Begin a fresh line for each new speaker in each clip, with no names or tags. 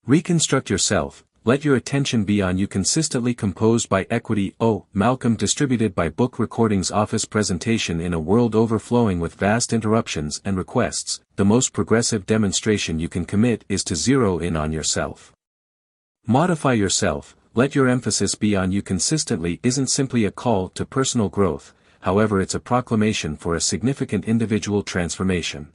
Reconstruct yourself, let your attention be on you consistently composed by equity. Malcolm distributed by book recordings office presentation in a world overflowing with vast interruptions and requests, the most progressive demonstration you can commit is to zero in on yourself. Modify yourself, let your emphasis be on you consistently isn't simply a call to personal growth, however it's a proclamation for a significant individual transformation.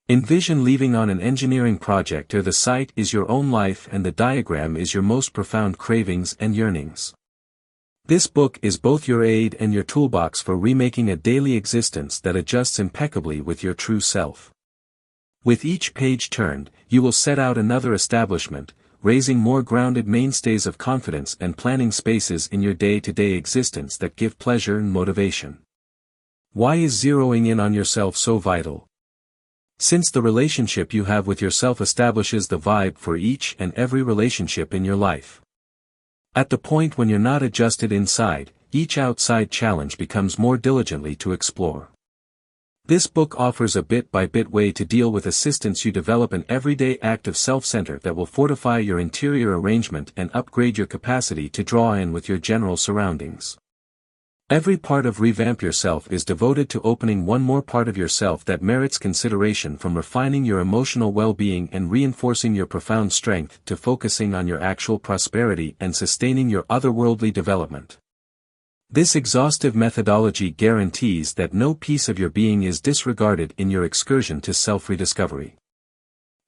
Envision leaving on an engineering project or the site is your own life and the diagram is your most profound cravings and yearnings. This book is both your aid and your toolbox for remaking a daily existence that adjusts impeccably with your true self. With each page turned, you will set out another establishment, raising more grounded mainstays of confidence and planning spaces in your day-to-day existence that give pleasure and motivation. Why is zeroing in on yourself so vital? Since the relationship you have with yourself establishes the vibe for each and every relationship in your life. At the point when you're not adjusted inside, each outside challenge becomes more diligently to explore. This book offers a bit-by-bit way to deal with assistance you develop an everyday act of self-center that will fortify your interior arrangement and upgrade your capacity to draw in with your general surroundings. Every part of Revamp Yourself is devoted to opening one more part of yourself that merits consideration, from refining your emotional well-being and reinforcing your profound strength to focusing on your actual prosperity and sustaining your otherworldly development. This exhaustive methodology guarantees that no piece of your being is disregarded in your excursion to self-rediscovery.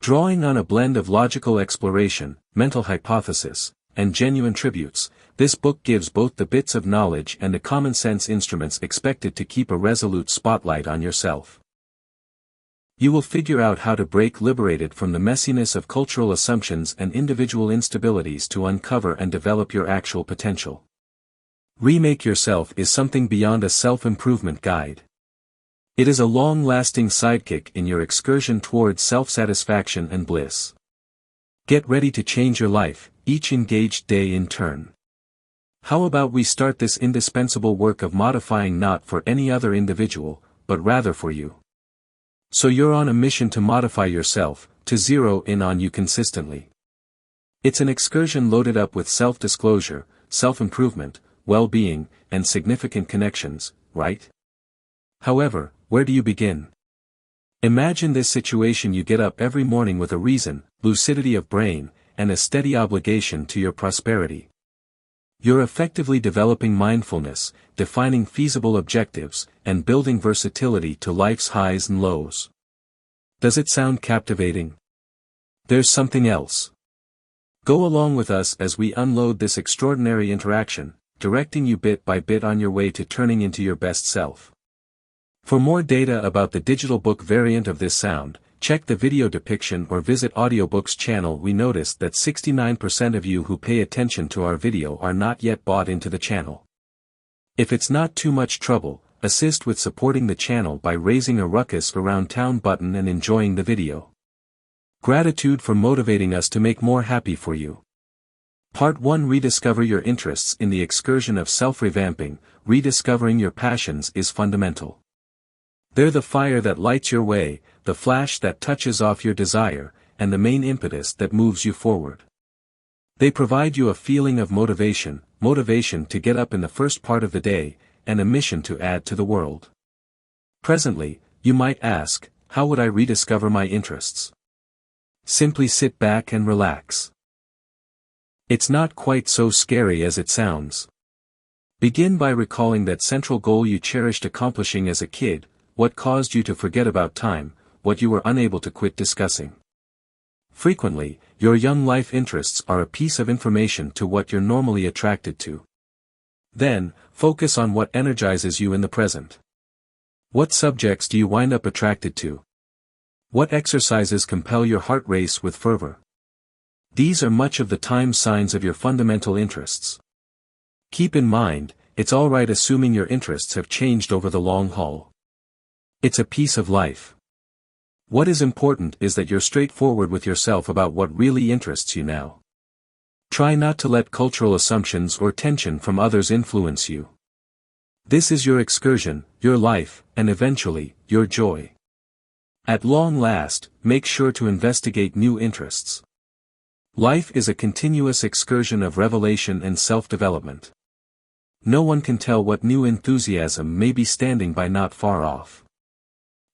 Drawing on a blend of logical exploration, mental hypothesis, and genuine tributes, this book gives both the bits of knowledge and the common-sense instruments expected to keep a resolute spotlight on yourself. You will figure out how to break liberated from the messiness of cultural assumptions and individual instabilities to uncover and develop your actual potential. Remake Yourself is something beyond a self-improvement guide. It is a long-lasting sidekick in your excursion towards self-satisfaction and bliss. Get ready to change your life, each engaged day in turn. How about we start this indispensable work of modifying not for any other individual, but rather for you? So you're on a mission to modify yourself, to zero in on you consistently. It's an excursion loaded up with self-disclosure, self-improvement, well-being, and significant connections, right? However, where do you begin? Imagine this situation: you get up every morning with a reason, lucidity of brain, and a steady obligation to your prosperity. You're effectively developing mindfulness, defining feasible objectives, and building versatility to life's highs and lows. Does it sound captivating? There's something else. Go along with us as we unload this extraordinary interaction, directing you bit by bit on your way to turning into your best self. For more data about the digital book variant of this sound, check the video depiction or visit Audiobook's channel. We noticed that 69% of you who pay attention to our video are not yet bought into the channel. If it's not too much trouble, assist with supporting the channel by raising a ruckus around town button and enjoying the video. Gratitude for motivating us to make more happy for you. Part 1: Rediscover your interests in the excursion of self-revamping. Rediscovering your passions is fundamental. They're the fire that lights your way, the flash that touches off your desire, and the main impetus that moves you forward. They provide you a feeling of motivation to get up in the first part of the day, and a mission to add to the world. Presently, you might ask, how would I rediscover my interests? Simply sit back and relax. It's not quite so scary as it sounds. Begin by recalling that central goal you cherished accomplishing as a kid, what caused you to forget about time, what you were unable to quit discussing. Frequently, your young life interests are a piece of information to what you're normally attracted to. Then, focus on what energizes you in the present. What subjects do you wind up attracted to? What exercises compel your heart race with fervor? These are much of the time signs of your fundamental interests. Keep in mind, it's alright assuming your interests have changed over the long haul. It's a piece of life. What is important is that you're straightforward with yourself about what really interests you now. Try not to let cultural assumptions or tension from others influence you. This is your excursion, your life, and eventually, your joy. At long last, make sure to investigate new interests. Life is a continuous excursion of revelation and self-development. No one can tell what new enthusiasm may be standing by not far off.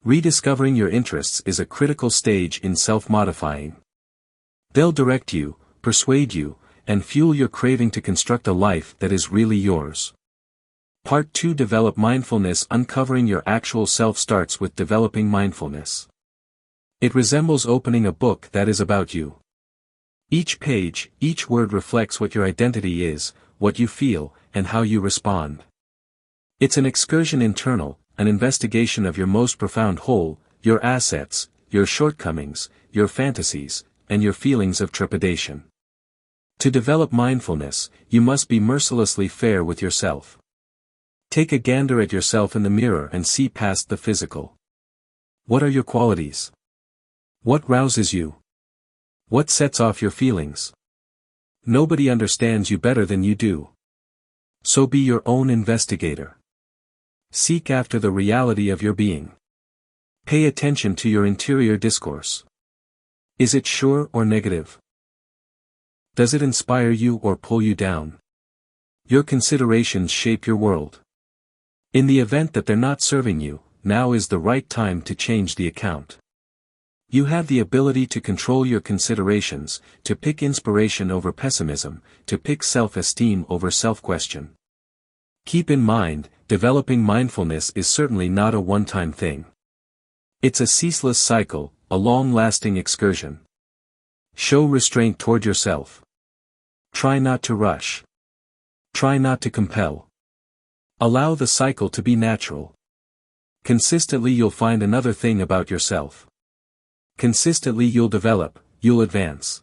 Rediscovering your interests is a critical stage in self-modifying. They'll direct you, persuade you, and fuel your craving to construct a life that is really yours. Part 2: Develop mindfulness. Uncovering your actual self starts with developing mindfulness. It resembles opening a book that is about you. Each page, each word reflects what your identity is, what you feel, and how you respond. It's an excursion internal, an investigation of your most profound whole, your assets, your shortcomings, your fantasies, and your feelings of trepidation. To develop mindfulness, you must be mercilessly fair with yourself. Take a gander at yourself in the mirror and see past the physical. What are your qualities? What rouses you? What sets off your feelings? Nobody understands you better than you do. So be your own investigator. Seek after the reality of your being. Pay attention to your interior discourse. Is it sure or negative? Does it inspire you or pull you down? Your considerations shape your world. In the event that they're not serving you, now is the right time to change the account. You have the ability to control your considerations, to pick inspiration over pessimism, to pick self-esteem over self-question. Keep in mind, developing mindfulness is certainly not a one-time thing. It's a ceaseless cycle, a long-lasting excursion. Show restraint toward yourself. Try not to rush. Try not to compel. Allow the cycle to be natural. Consistently you'll find another thing about yourself. Consistently you'll develop, you'll advance.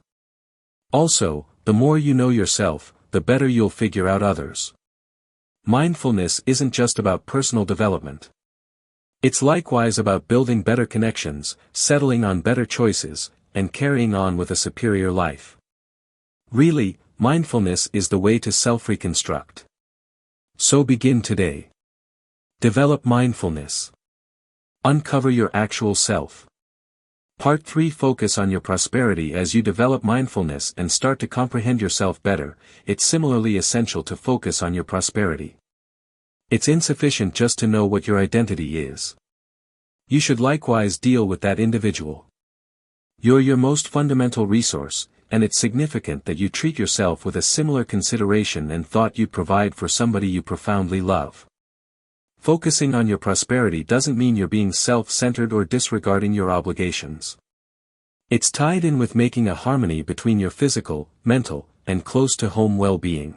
Also, the more you know yourself, the better you'll figure out others. Mindfulness isn't just about personal development. It's likewise about building better connections, settling on better choices, and carrying on with a superior life. Really, mindfulness is the way to self-reconstruct. So begin today. Develop mindfulness. Uncover your actual self. Part 3: Focus on your prosperity. As you develop mindfulness and start to comprehend yourself better, it's similarly essential to focus on your prosperity. It's insufficient just to know what your identity is. You should likewise deal with that individual. You're your most fundamental resource, and it's significant that you treat yourself with a similar consideration and thought you provide for somebody you profoundly love. Focusing on your prosperity doesn't mean you're being self-centered or disregarding your obligations. It's tied in with making a harmony between your physical, mental, and close-to-home well-being.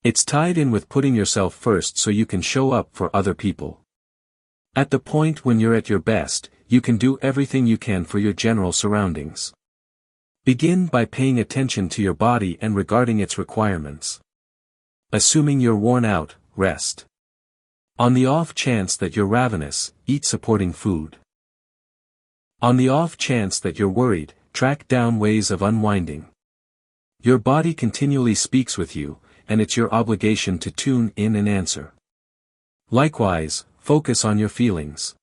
It's tied in with putting yourself first so you can show up for other people. At the point when you're at your best, you can do everything you can for your general surroundings. Begin by paying attention to your body and regarding its requirements. Assuming you're worn out, rest. On the off chance that you're ravenous, eat supporting food. On the off chance that you're worried, track down ways of unwinding. Your body continually speaks with you, and it's your obligation to tune in and answer. Likewise, focus on your feelings.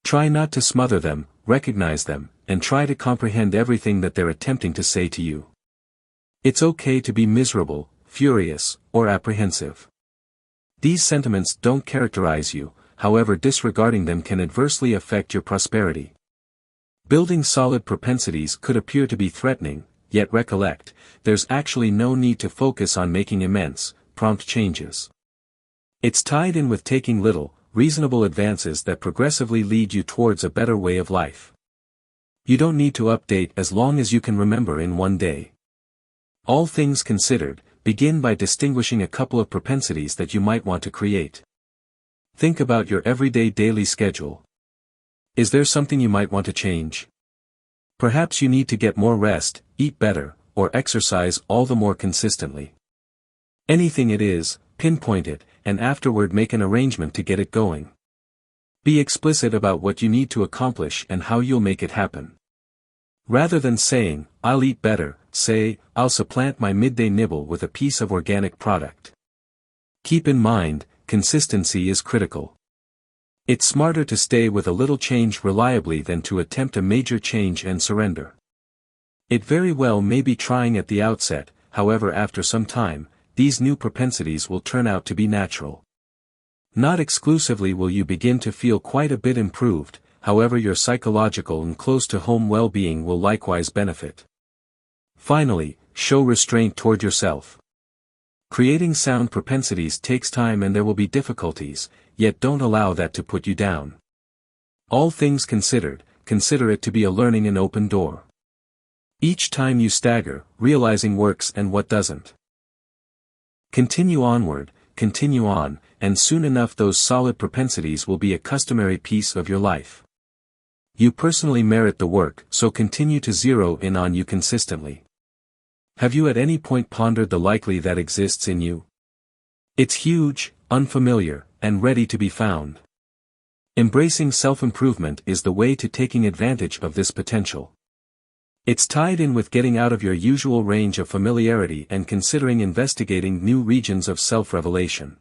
Try not to smother them, recognize them, and try to comprehend everything that they're attempting to say to you. It's okay to be miserable, furious, or apprehensive. These sentiments don't characterize you, however disregarding them can adversely affect your prosperity. Building solid propensities could appear to be threatening, yet recollect, there's actually no need to focus on making immense, prompt changes. It's tied in with taking little, reasonable advances that progressively lead you towards a better way of life. You don't need to update as long as you can remember in one day. All things considered, begin by distinguishing a couple of propensities that you might want to create. Think about your everyday daily schedule. Is there something you might want to change? Perhaps you need to get more rest, eat better, or exercise all the more consistently. Anything it is, pinpoint it, and afterward make an arrangement to get it going. Be explicit about what you need to accomplish and how you'll make it happen. Rather than saying, "I'll eat better," say, "I'll supplant my midday nibble with a piece of organic product." Keep in mind, consistency is critical. It's smarter to stay with a little change reliably than to attempt a major change and surrender. It very well may be trying at the outset, however after some time, these new propensities will turn out to be natural. Not exclusively will you begin to feel quite a bit improved, however your psychological and close-to-home well-being will likewise benefit. Finally, show restraint toward yourself. Creating sound propensities takes time and there will be difficulties, yet don't allow that to put you down. All things considered, consider it to be a learning and open door. Each time you stagger, realizing works and what doesn't. Continue onward, continue on, and soon enough those solid propensities will be a customary piece of your life. You personally merit the work, so continue to zero in on you consistently. Have you at any point pondered the likely that exists in you? It's huge, unfamiliar, and ready to be found. Embracing self-improvement is the way to taking advantage of this potential. It's tied in with getting out of your usual range of familiarity and considering investigating new regions of self-revelation.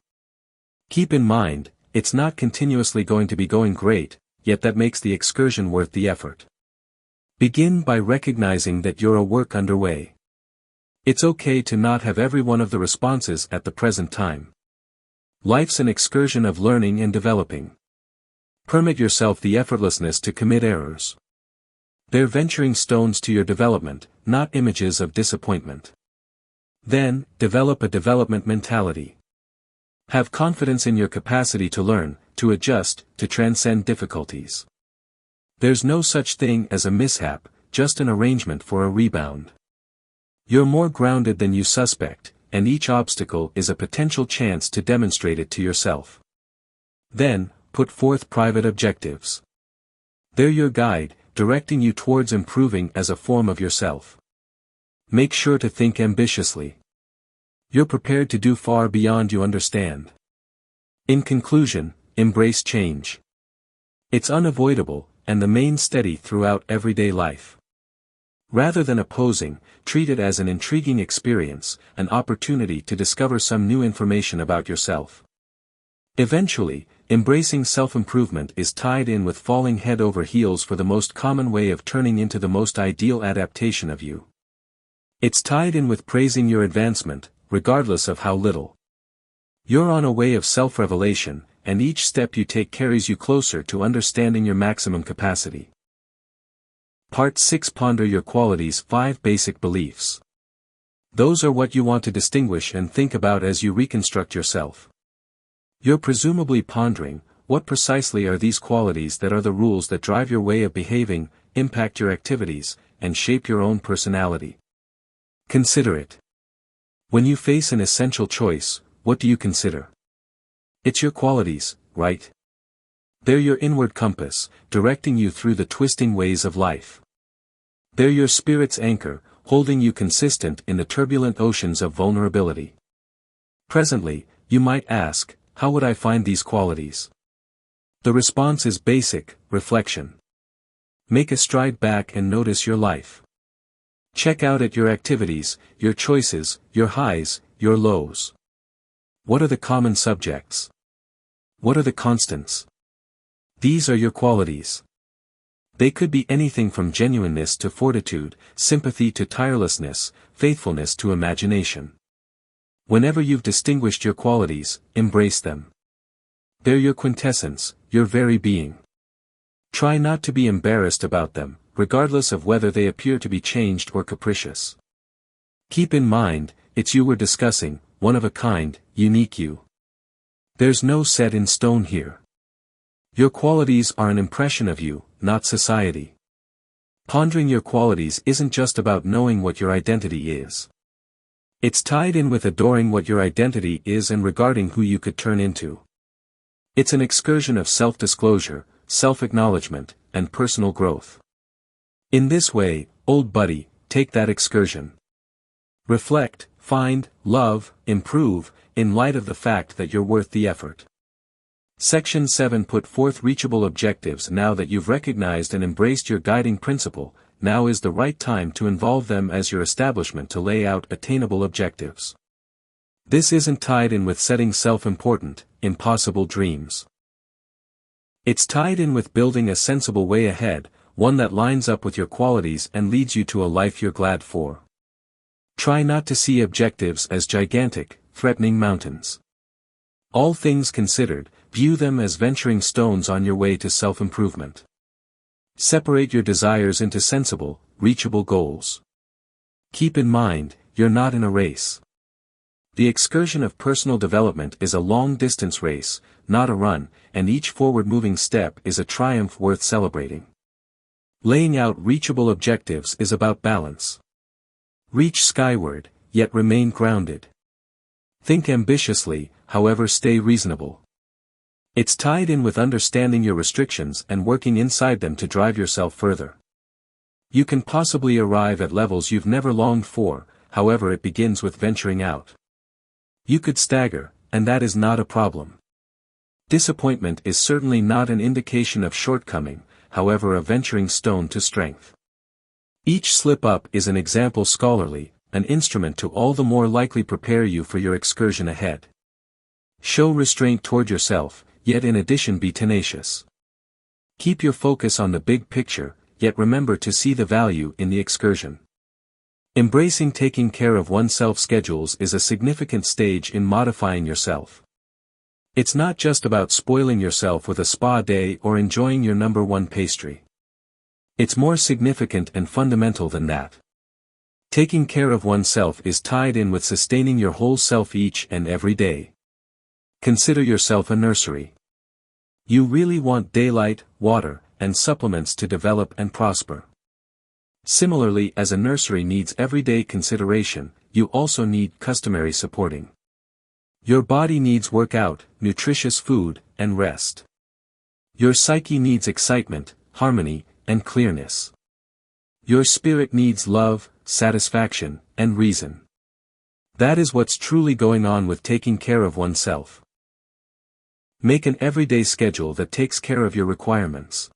Keep in mind, it's not continuously going to be going great, yet that makes the excursion worth the effort. Begin by recognizing that you're a work underway. It's okay to not have every one of the responses at the present time. Life's an excursion of learning and developing. Permit yourself the effortlessness to commit errors. They're venturing stones to your development, not images of disappointment. Then, develop a development mentality. Have confidence in your capacity to learn, to adjust, to transcend difficulties. There's no such thing as a mishap, just an arrangement for a rebound. You're more grounded than you suspect, and each obstacle is a potential chance to demonstrate it to yourself. Then, put forth private objectives. They're your guide, directing you towards improving as a form of yourself. Make sure to think ambitiously. You're prepared to do far beyond you understand. In conclusion, embrace change. It's unavoidable, and the main steady throughout everyday life. Rather than opposing, treat it as an intriguing experience, an opportunity to discover some new information about yourself. Eventually, embracing self-improvement is tied in with falling head over heels for the most common way of turning into the most ideal adaptation of you. It's tied in with praising your advancement, regardless of how little. You're on a way of self-revelation, and each step you take carries you closer to understanding your maximum capacity. Part 6. Ponder your qualities. 5 basic beliefs. Those are what you want to distinguish and think about as you reconstruct yourself. You're presumably pondering, what precisely are these qualities that are the rules that drive your way of behaving, impact your activities, and shape your own personality? Consider it. When you face an essential choice, what do you consider? It's your qualities, right? They're your inward compass, directing you through the twisting ways of life. They're your spirit's anchor, holding you consistent in the turbulent oceans of vulnerability. Presently, you might ask, how would I find these qualities? The response is basic: reflection. Make a stride back and notice your life. Check out at your activities, your choices, your highs, your lows. What are the common subjects? What are the constants? These are your qualities. They could be anything from genuineness to fortitude, sympathy to tirelessness, faithfulness to imagination. Whenever you've distinguished your qualities, embrace them. They're your quintessence, your very being. Try not to be embarrassed about them, regardless of whether they appear to be changed or capricious. Keep in mind, it's you we're discussing, one of a kind, unique you. There's no set in stone here. Your qualities are an impression of you, not society. Pondering your qualities isn't just about knowing what your identity is. It's tied in with adoring what your identity is and regarding who you could turn into. It's an excursion of self-disclosure, self-acknowledgment, and personal growth. In this way, old buddy, take that excursion. Reflect, find, love, improve, in light of the fact that you're worth the effort. Section 7. Put forth reachable objectives. Now that you've recognized and embraced your guiding principle, now is the right time to involve them as your establishment to lay out attainable objectives. This isn't tied in with setting self-important, impossible dreams. It's tied in with building a sensible way ahead, one that lines up with your qualities and leads you to a life you're glad for. Try not to see objectives as gigantic, threatening mountains. All things considered, view them as venturing stones on your way to self-improvement. Separate your desires into sensible, reachable goals. Keep in mind, you're not in a race. The excursion of personal development is a long-distance race, not a run, and each forward-moving step is a triumph worth celebrating. Laying out reachable objectives is about balance. Reach skyward, yet remain grounded. Think ambitiously, however stay reasonable. It's tied in with understanding your restrictions and working inside them to drive yourself further. You can possibly arrive at levels you've never longed for, however it begins with venturing out. You could stagger, and that is not a problem. Disappointment is certainly not an indication of shortcoming, however a venturing stone to strength. Each slip-up is an example scholarly, an instrument to all the more likely prepare you for your excursion ahead. Show restraint toward yourself, yet in addition be tenacious. Keep your focus on the big picture, yet remember to see the value in the excursion. Embracing taking care of oneself's schedules is a significant stage in modifying yourself. It's not just about spoiling yourself with a spa day or enjoying your number one pastry. It's more significant and fundamental than that. Taking care of oneself is tied in with sustaining your whole self each and every day. Consider yourself a nursery. You really want daylight, water, and supplements to develop and prosper. Similarly, as a nursery needs everyday consideration, you also need customary supporting. Your body needs workout, nutritious food, and rest. Your psyche needs excitement, harmony, and clearness. Your spirit needs love, satisfaction, and reason. That is what's truly going on with taking care of oneself. Make an everyday schedule that takes care of your requirements.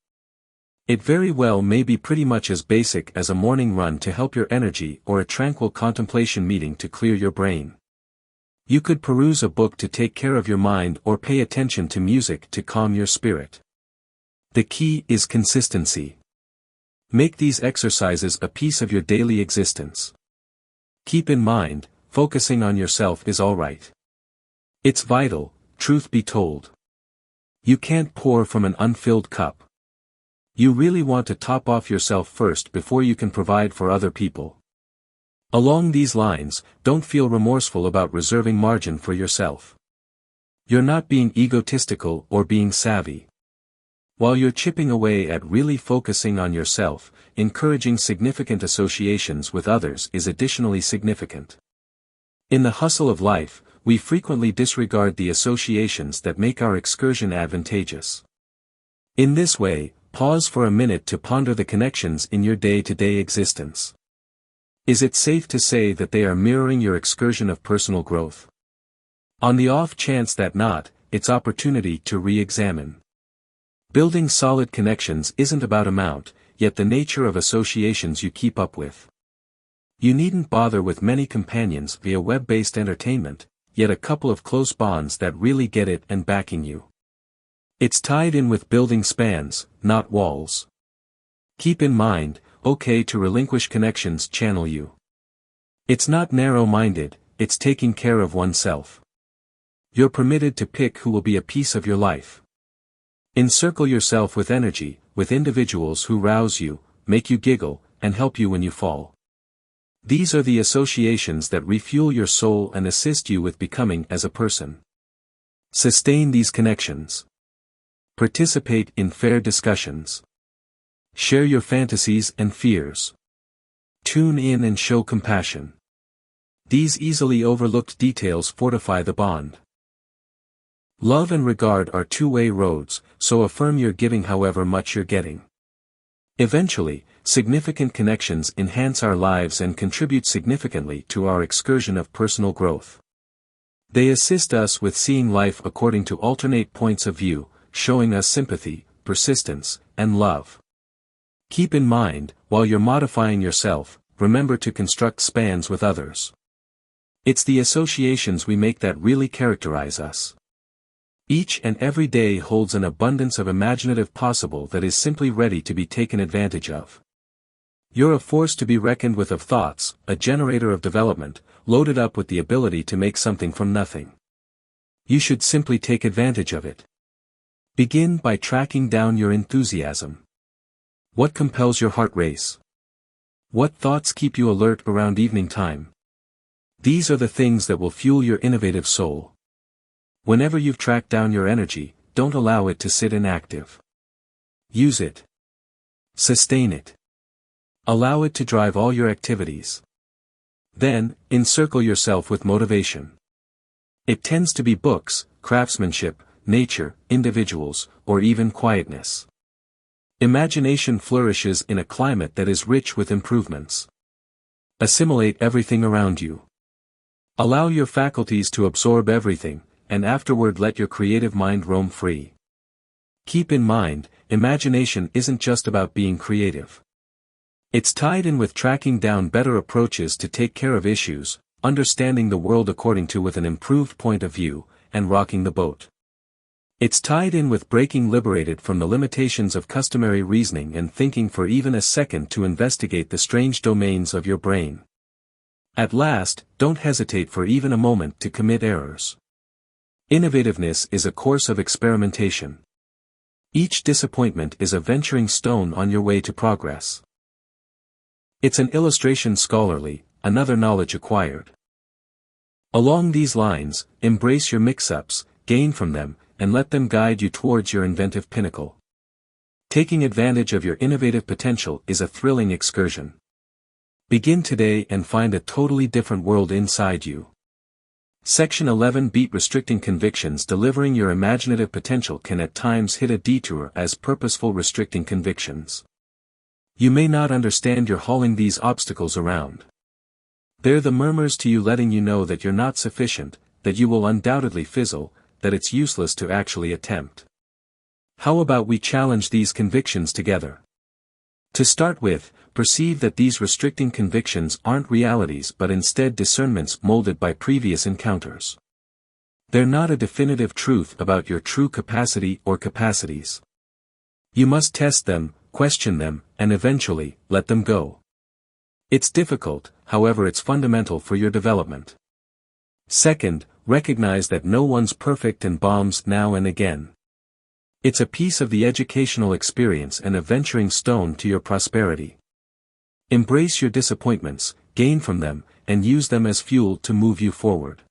It very well may be pretty much as basic as a morning run to help your energy or a tranquil contemplation meeting to clear your brain. You could peruse a book to take care of your mind or pay attention to music to calm your spirit. The key is consistency. Make these exercises a piece of your daily existence. Keep in mind, focusing on yourself is alright. It's vital, truth be told. You can't pour from an unfilled cup. You really want to top off yourself first before you can provide for other people. Along these lines, don't feel remorseful about reserving margin for yourself. You're not being egotistical or being savvy. While you're chipping away at really focusing on yourself, encouraging significant associations with others is additionally significant. In the hustle of life, we frequently disregard the associations that make our excursion advantageous. In this way, pause for a minute to ponder the connections in your day-to-day existence. Is it safe to say that they are mirroring your excursion of personal growth? On the off chance that not, it's opportunity to re-examine. Building solid connections isn't about amount, yet the nature of associations you keep up with. You needn't bother with many companions via web-based entertainment, yet a couple of close bonds that really get it and backing you. It's tied in with building spans, not walls. Keep in mind, okay to relinquish connections channel you. It's not narrow-minded, it's taking care of oneself. You're permitted to pick who will be a piece of your life. Encircle yourself with energy, with individuals who rouse you, make you giggle, and help you when you fall. These are the associations that refuel your soul and assist you with becoming as a person. Sustain these connections. Participate in fair discussions. Share your fantasies and fears. Tune in and show compassion. These easily overlooked details fortify the bond. Love and regard are two-way roads, so affirm your giving however much you're getting. Eventually, significant connections enhance our lives and contribute significantly to our excursion of personal growth. They assist us with seeing life according to alternate points of view, showing us sympathy, persistence, and love. Keep in mind, while you're modifying yourself, remember to construct spans with others. It's the associations we make that really characterize us. Each and every day holds an abundance of imaginative possible that is simply ready to be taken advantage of. You're a force to be reckoned with of thoughts, a generator of development, loaded up with the ability to make something from nothing. You should simply take advantage of it. Begin by tracking down your enthusiasm. What compels your heart race? What thoughts keep you alert around evening time? These are the things that will fuel your innovative soul. Whenever you've tracked down your energy, don't allow it to sit inactive. Use it. Sustain it. Allow it to drive all your activities. Then, encircle yourself with motivation. It tends to be books, craftsmanship, nature, individuals, or even quietness. Imagination flourishes in a climate that is rich with improvements. Assimilate everything around you. Allow your faculties to absorb everything, and afterward let your creative mind roam free. Keep in mind, imagination isn't just about being creative. It's tied in with tracking down better approaches to take care of issues, understanding the world according to with an improved point of view, and rocking the boat. It's tied in with breaking liberated from the limitations of customary reasoning and thinking for even a second to investigate the strange domains of your brain. At last, don't hesitate for even a moment to commit errors. Innovativeness is a course of experimentation. Each disappointment is a venturing stone on your way to progress. It's an illustration scholarly, another knowledge acquired. Along these lines, embrace your mix-ups, gain from them, and let them guide you towards your inventive pinnacle. Taking advantage of your innovative potential is a thrilling excursion. Begin today and find a totally different world inside you. Section 11 Beat restricting convictions. Delivering your imaginative potential can at times hit a detour as purposeful restricting convictions. You may not understand you're hauling these obstacles around. They're the murmurs to you letting you know that you're not sufficient, that you will undoubtedly fizzle, that it's useless to actually attempt. How about we challenge these convictions together? To start with, perceive that these restricting convictions aren't realities but instead discernments molded by previous encounters. They're not a definitive truth about your true capacity or capacities. You must test them, question them, and eventually, let them go. It's difficult, however it's fundamental for your development. Second, recognize that no one's perfect and bombs now and again. It's a piece of the educational experience and a venturing stone to your prosperity. Embrace your disappointments, gain from them, and use them as fuel to move you forward.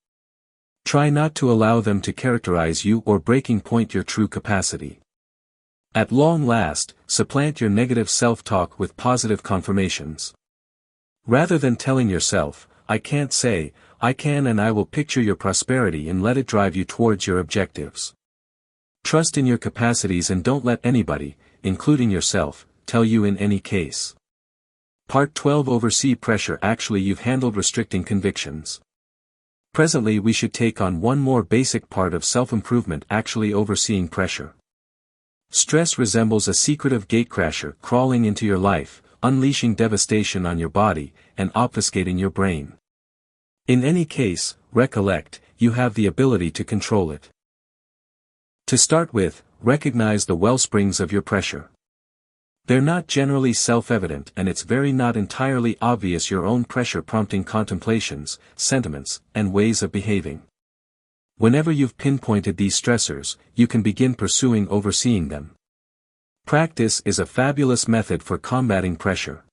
Try not to allow them to characterize you or breaking point your true capacity. At long last, supplant your negative self-talk with positive confirmations. Rather than telling yourself, I can't say, I can, and I will picture your prosperity and let it drive you towards your objectives. Trust in your capacities and don't let anybody, including yourself, tell you in any case. Part 12 Oversee pressure. Actually, you've handled restricting convictions. Presently we should take on one more basic part of self-improvement, actually overseeing pressure. Stress resembles a secretive gatecrasher crawling into your life, unleashing devastation on your body, and obfuscating your brain. In any case, recollect, you have the ability to control it. To start with, recognize the wellsprings of your pressure. They're not generally self-evident, and it's very not entirely obvious your own pressure prompting contemplations, sentiments, and ways of behaving. Whenever you've pinpointed these stressors, you can begin pursuing overseeing them. Practice is a fabulous method for combating pressure.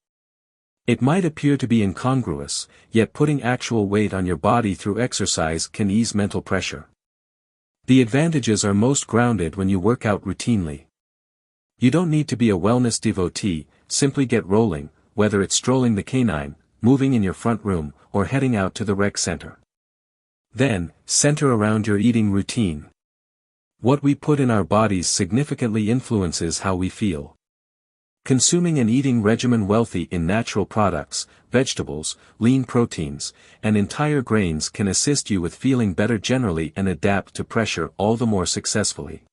It might appear to be incongruous, yet putting actual weight on your body through exercise can ease mental pressure. The advantages are most grounded when you work out routinely. You don't need to be a wellness devotee, simply get rolling, whether it's strolling the canine, moving in your front room, or heading out to the rec center. Then, center around your eating routine. What we put in our bodies significantly influences how we feel. Consuming an eating regimen wealthy in natural products, vegetables, lean proteins, and entire grains can assist you with feeling better generally and adapt to pressure all the more successfully.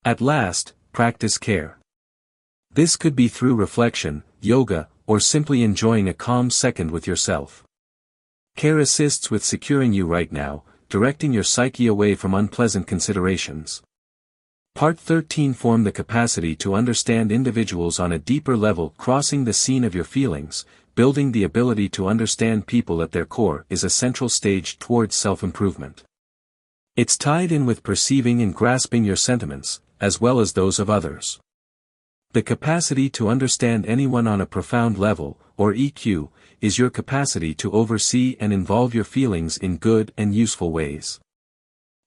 At last, practice care. This could be through reflection, yoga, or simply enjoying a calm second with yourself. Care assists with securing you right now, directing your psyche away from unpleasant considerations. Part 13 form the capacity to understand individuals on a deeper level. Crossing the scene of your feelings, building the ability to understand people at their core is a central stage towards self-improvement. It's tied in with perceiving and grasping your sentiments, as well as those of others. The capacity to understand anyone on a profound level, or EQ, is your capacity to oversee and involve your feelings in good and useful ways.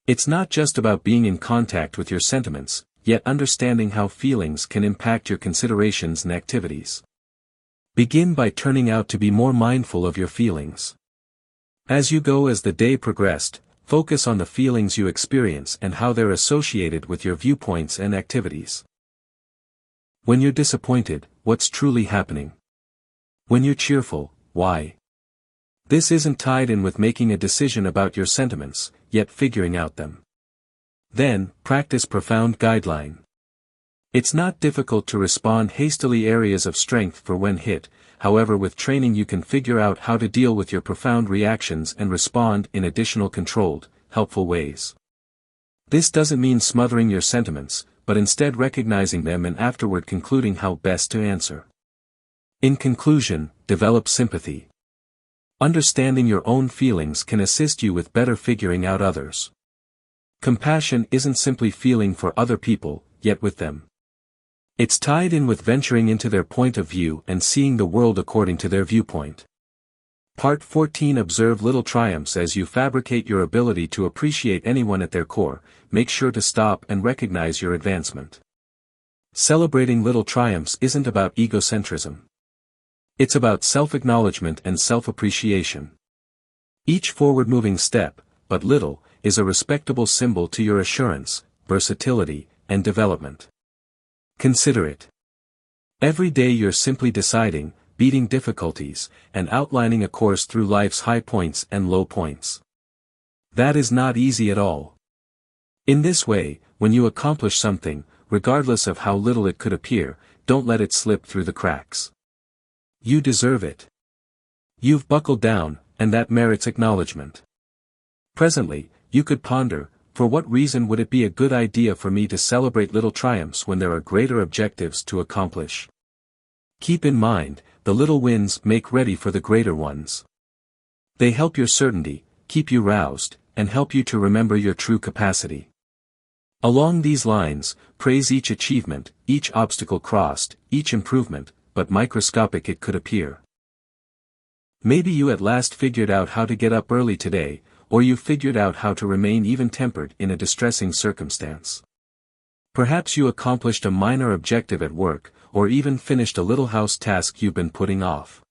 It's not just about being in contact with your sentiments, yet understanding how feelings can impact your considerations and activities. Begin by turning out to be more mindful of your feelings. As you go, as the day progressed, focus on the feelings you experience and how they're associated with your viewpoints and activities. When you're disappointed, what's truly happening? When you're cheerful, why? This isn't tied in with making a decision about your sentiments, yet figuring out them. Then, practice profound guideline. It's not difficult to respond hastily. Areas of strength for when hit, however, with training you can figure out how to deal with your profound reactions and respond in additional controlled, helpful ways. This doesn't mean smothering your sentiments, but instead recognizing them and afterward concluding how best to answer. In conclusion, develop sympathy. Understanding your own feelings can assist you with better figuring out others. Compassion isn't simply feeling for other people, yet with them. It's tied in with venturing into their point of view and seeing the world according to their viewpoint. Part 14. Observe little triumphs. As you fabricate your ability to appreciate anyone at their core, make sure to stop and recognize your advancement. Celebrating little triumphs isn't about egocentrism. It's about self-acknowledgement and self-appreciation. Each forward-moving step, but little, is a respectable symbol to your assurance, versatility, and development. Consider it. Every day you're simply deciding, beating difficulties, and outlining a course through life's high points and low points. That is not easy at all. In this way, when you accomplish something, regardless of how little it could appear, don't let it slip through the cracks. You deserve it. You've buckled down, and that merits acknowledgement. Presently, you could ponder, for what reason would it be a good idea for me to celebrate little triumphs when there are greater objectives to accomplish? Keep in mind, the little wins make ready for the greater ones. They help your certainty, keep you roused, and help you to remember your true capacity. Along these lines, praise each achievement, each obstacle crossed, each improvement, but microscopic it could appear. Maybe you at last figured out how to get up early today, or you figured out how to remain even-tempered in a distressing circumstance. Perhaps you accomplished a minor objective at work, or even finished a little house task you've been putting off.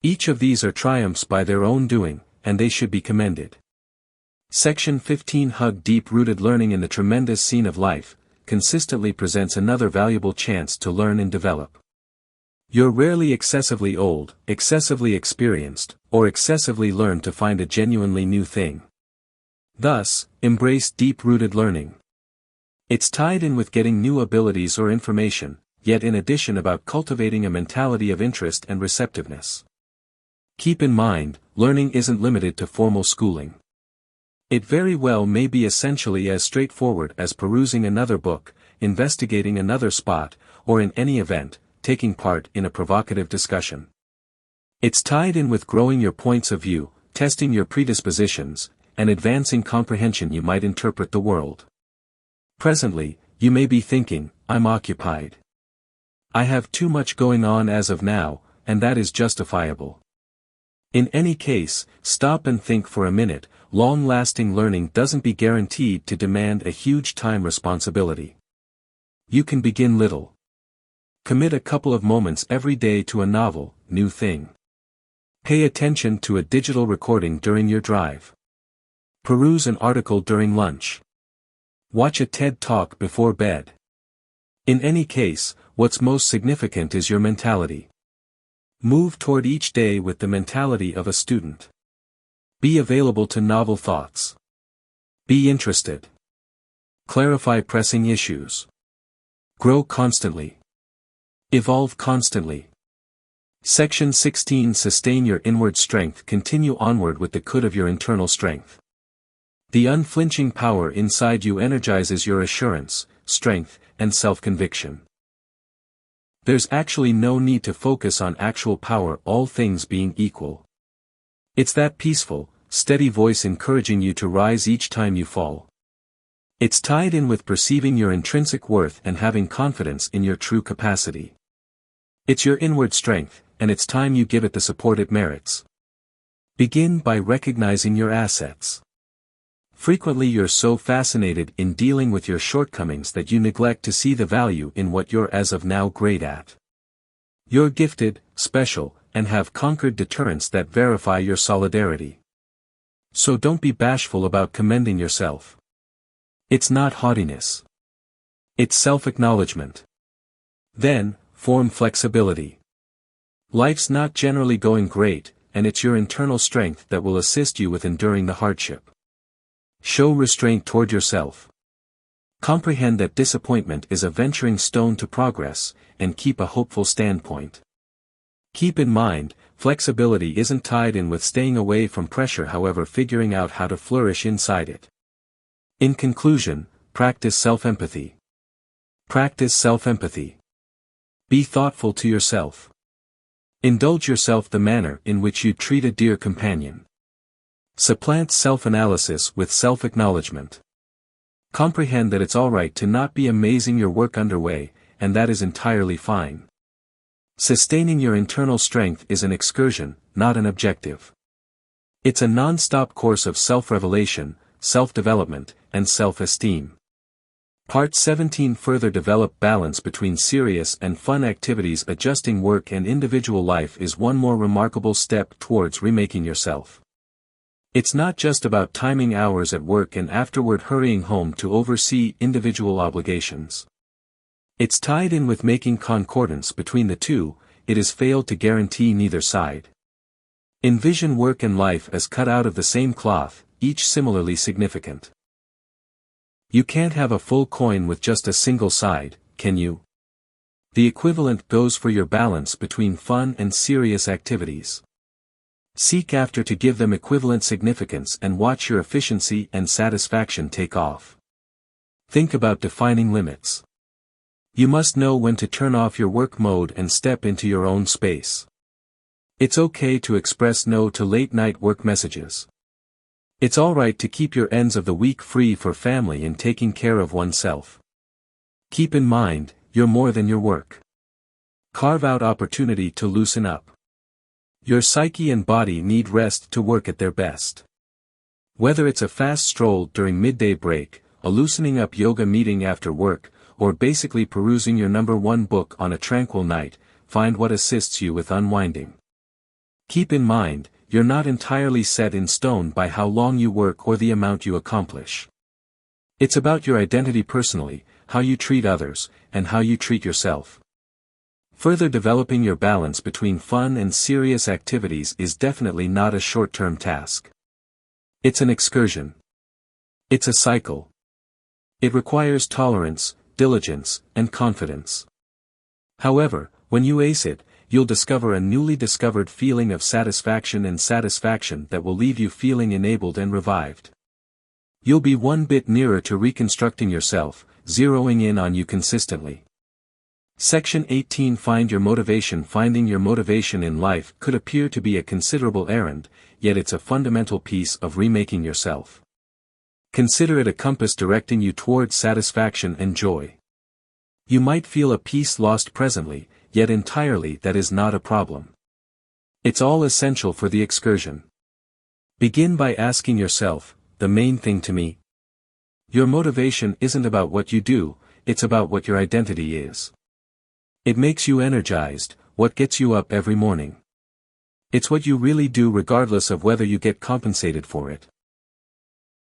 Each of these are triumphs by their own doing, and they should be commended. Section 15. Hug. Deep-rooted learning. In the tremendous scene of life, consistently presents another valuable chance to learn and develop. You're rarely excessively old, excessively experienced, or excessively learned to find a genuinely new thing. Thus, embrace deep-rooted learning. It's tied in with getting new abilities or information, yet in addition about cultivating a mentality of interest and receptiveness. Keep in mind, learning isn't limited to formal schooling. It very well may be essentially as straightforward as perusing another book, investigating another spot, or in any event, taking part in a provocative discussion. It's tied in with growing your points of view, testing your predispositions, and advancing comprehension. You might interpret the world. Presently, you may be thinking, I'm occupied. I have too much going on as of now, and that is justifiable. In any case, stop and think for a minute. Long-lasting learning doesn't be guaranteed to demand a huge time responsibility. You can begin little. Commit a couple of moments every day to a novel, new thing. Pay attention to a digital recording during your drive. Peruse an article during lunch. Watch a TED Talk before bed. In any case, what's most significant is your mentality. Move toward each day with the mentality of a student. Be available to novel thoughts. Be interested. Clarify pressing issues. Grow constantly. Evolve constantly. Section 16. Sustain your inward strength. Continue onward with the could of your internal strength. The unflinching power inside you energizes your assurance, strength, and self-conviction. There's actually no need to focus on actual power, all things being equal. It's that peaceful, steady voice encouraging you to rise each time you fall. It's tied in with perceiving your intrinsic worth and having confidence in your true capacity. It's your inward strength, and it's time you give it the support it merits. Begin by recognizing your assets. Frequently you're so fascinated in dealing with your shortcomings that you neglect to see the value in what you're as of now great at. You're gifted, special, and have conquered deterrents that verify your solidarity. So don't be bashful about commending yourself. It's not haughtiness. It's self-acknowledgment. Then, form flexibility. Life's not generally going great, and it's your internal strength that will assist you with enduring the hardship. Show restraint toward yourself. Comprehend that disappointment is a venturing stone to progress, and keep a hopeful standpoint. Keep in mind, flexibility isn't tied in with staying away from pressure, however, figuring out how to flourish inside it. In conclusion, practice self-empathy. Practice self-empathy. Be thoughtful to yourself. Indulge yourself the manner in which you treat a dear companion. Supplant self-analysis with self-acknowledgment. Comprehend that it's alright to not be amazing your work underway, and that is entirely fine. Sustaining your internal strength is an excursion, not an objective. It's a non-stop course of self-revelation, self-development, and self-esteem. Part 17. Further develop balance between serious and fun activities. Adjusting work and individual life is one more remarkable step towards remaking yourself. It's not just about timing hours at work and afterward hurrying home to oversee individual obligations. It's tied in with making concordance between the two. It has failed to guarantee neither side. Envision work and life as cut out of the same cloth, each similarly significant. You can't have a full coin with just a single side, can you? The equivalent goes for your balance between fun and serious activities. Seek after to give them equivalent significance and watch your efficiency and satisfaction take off. Think about defining limits. You must know when to turn off your work mode and step into your own space. It's okay to express no to late-night work messages. It's alright to keep your ends of the week free for family and taking care of oneself. Keep in mind, you're more than your work. Carve out opportunity to loosen up. Your psyche and body need rest to work at their best. Whether it's a fast stroll during midday break, a loosening up yoga meeting after work, or basically perusing your #1 book on a tranquil night, find what assists you with unwinding. Keep in mind, you're not entirely set in stone by how long you work or the amount you accomplish. It's about your identity personally, how you treat others, and how you treat yourself. Further developing your balance between fun and serious activities is definitely not a short-term task. It's an excursion. It's a cycle. It requires tolerance, diligence, and confidence. However, when you ace it, you'll discover a newly discovered feeling of satisfaction that will leave you feeling enabled and revived. You'll be one bit nearer to reconstructing yourself, zeroing in on you consistently. Section 18. Find your motivation. Finding your motivation in life could appear to be a considerable errand, yet it's a fundamental piece of remaking yourself. Consider it a compass directing you towards satisfaction and joy. You might feel a piece lost presently, yet entirely that is not a problem. It's all essential for the excursion. Begin by asking yourself, the main thing to me? Your motivation isn't about what you do, it's about what your identity is. It makes you energized, what gets you up every morning. It's what you really do regardless of whether you get compensated for it.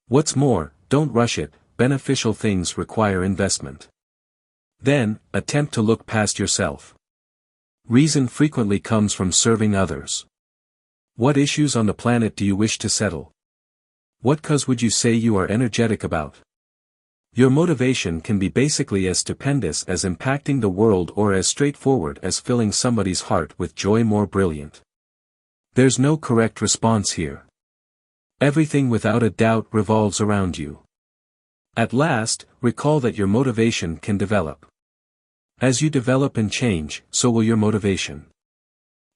What's more, don't rush it, beneficial things require investment. Then, attempt to look past yourself. Reason frequently comes from serving others. What issues on the planet do you wish to settle? What cause would you say you are energetic about? Your motivation can be basically as stupendous as impacting the world or as straightforward as filling somebody's heart with joy. More brilliant. There's no correct response here. Everything without a doubt revolves around you. At last, recall that your motivation can develop. As you develop and change, so will your motivation.